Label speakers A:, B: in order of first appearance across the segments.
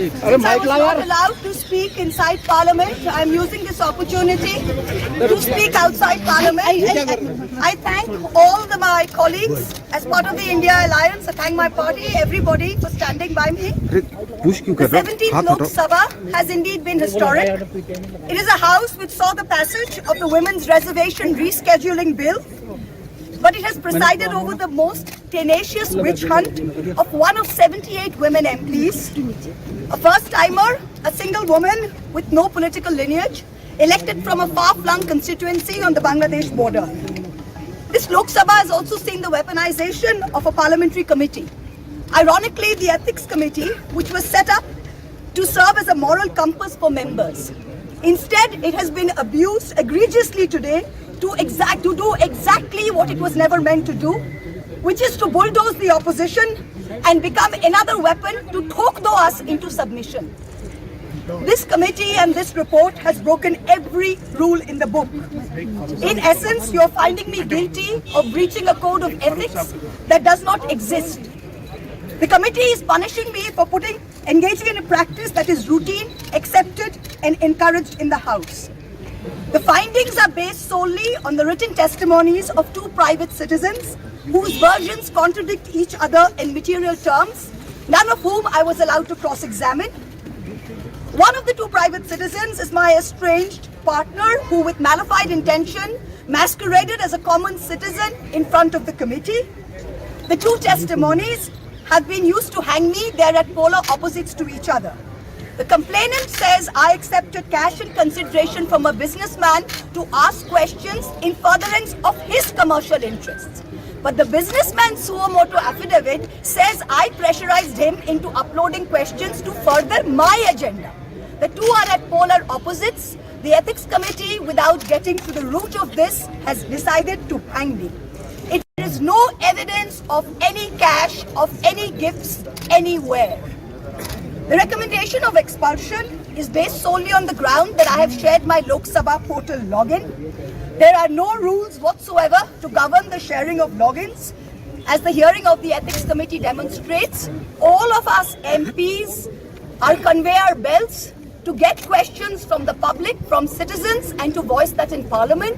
A: Since I was not allowed to speak inside Parliament, I am using this opportunity to speak outside Parliament. I thank all my colleagues as part of the India Alliance. I thank my party, everybody for standing by me. The 17th Loksabha has indeed been historic. It is a house which saw the passage of the Women's Reservation Rescheduling Bill, but it has presided over the most tenacious witch hunt of one of 78 women MPs, a first-timer, a single woman with no political lineage, elected from a far-flung constituency on the Bangladesh border. This Lok Sabha has also seen the weaponization of a parliamentary committee. Ironically, the Ethics Committee, which was set up to serve as a moral compass for members. Instead, it has been abused egregiously today to do exactly what it was never meant to do, which is to bulldoze the opposition and become another weapon to thokdo us into submission. This committee and this report has broken every rule in the book. In essence, you are finding me guilty of breaching a code of ethics that does not exist. The committee is punishing me for engaging in a practice that is routine, accepted, and encouraged in the House. The findings are based solely on the written testimonies of two private citizens whose versions contradict each other in material terms, none of whom I was allowed to cross-examine. One of the two private citizens is my estranged partner who, with malified intention, masqueraded as a common citizen in front of the committee. The two testimonies have been used to hang me. They are at polar opposites to each other. The complainant says I accepted cash in consideration from a businessman to ask questions in furtherance of his commercial interests. But the businessman's suo motu affidavit says I pressurized him into uploading questions to further my agenda. The two are at polar opposites. The Ethics Committee, without getting to the root of this, has decided to hang me. It is no evidence of any cash, of any gifts, anywhere. The recommendation of expulsion is based solely on the ground that I have shared my Lok Sabha portal login. There are no rules whatsoever to govern the sharing of logins. As the hearing of the Ethics Committee demonstrates, all of us MPs are conveyor belts to get questions from the public, from citizens, and to voice that in Parliament.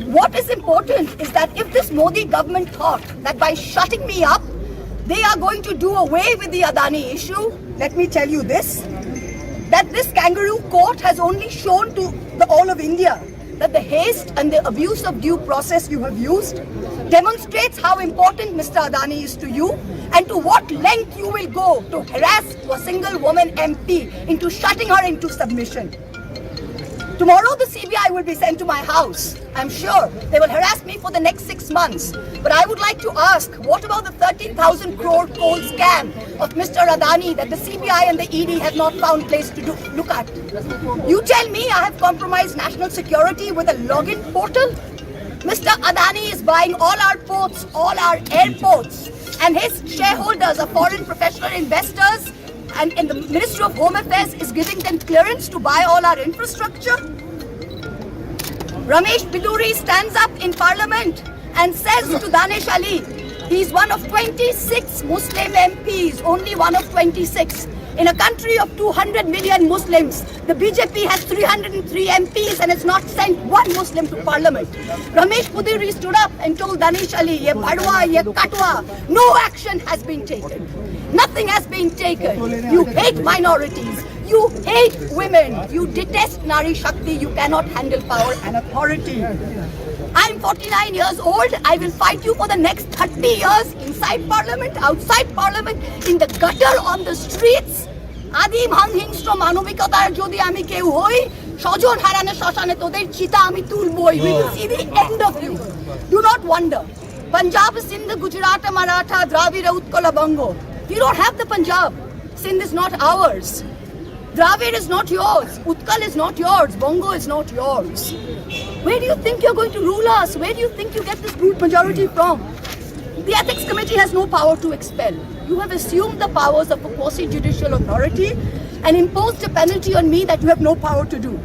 A: What is important is that if this Modi government thought that by shutting me up, they are going to do away with the Adani issue, let me tell you this, that this kangaroo court has only shown to all of India that the haste and the abuse of due process you have used demonstrates how important Mr. Adani is to you and to what length you will go to harass a single woman MP into shutting her into submission. Tomorrow the CBI will be sent to my house. I'm sure they will harass me for the next 6 months. But I would like to ask, what about the 13,000 crore coal scam of Mr. Adani that the CBI and the ED have not found place to look at? You tell me I have compromised national security with a login portal? Mr. Adani is buying all our ports, all our airports, and his shareholders are foreign professional investors, and the Ministry of Home Affairs is giving them clearance to buy all our infrastructure. Ramesh Biduri stands up in Parliament and says to Danish Ali, he's one of 26 Muslim MPs, only one of 26. In a country of 200 million Muslims, the BJP has 303 MPs and has not sent one Muslim to Parliament. Ramesh Biduri stood up and told Danish Ali, ye bhadwa, ye katwa, no action has been taken. Nothing has been taken. You hate minorities. You hate women. You detest Nari Shakti. You cannot handle power and authority. I'm 49 years old. I will fight you for the next 30 years inside Parliament, outside Parliament, in the gutter, on the streets. Adim hanghingstra manobikatar jodi ami keu hoi, sojon harane shoshane toder chita ami tulboi. We will see the end of you. Do not wonder. Punjab, Sindh, Gujarat, Maratha, Dravida, Utkala, Bango. You don't have the Punjab. Sindh is not ours. Dravid is not yours. Utkal is not yours. Bongo is not yours. Where do you think you're going to rule us? Where do you think you get this brute majority from? The Ethics Committee has no power to expel. You have assumed the powers of a quasi-judicial authority and imposed a penalty on me that you have no power to do.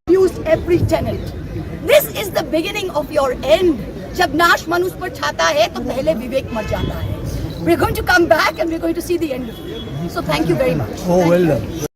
A: You used every tenet. This is the beginning of your end. जब नाश मनुष्य पर छाता है तो पहले विवेक मर जाता है. We're going to come back and we're going to see the end of it. So thank you very much.
B: Oh, well done.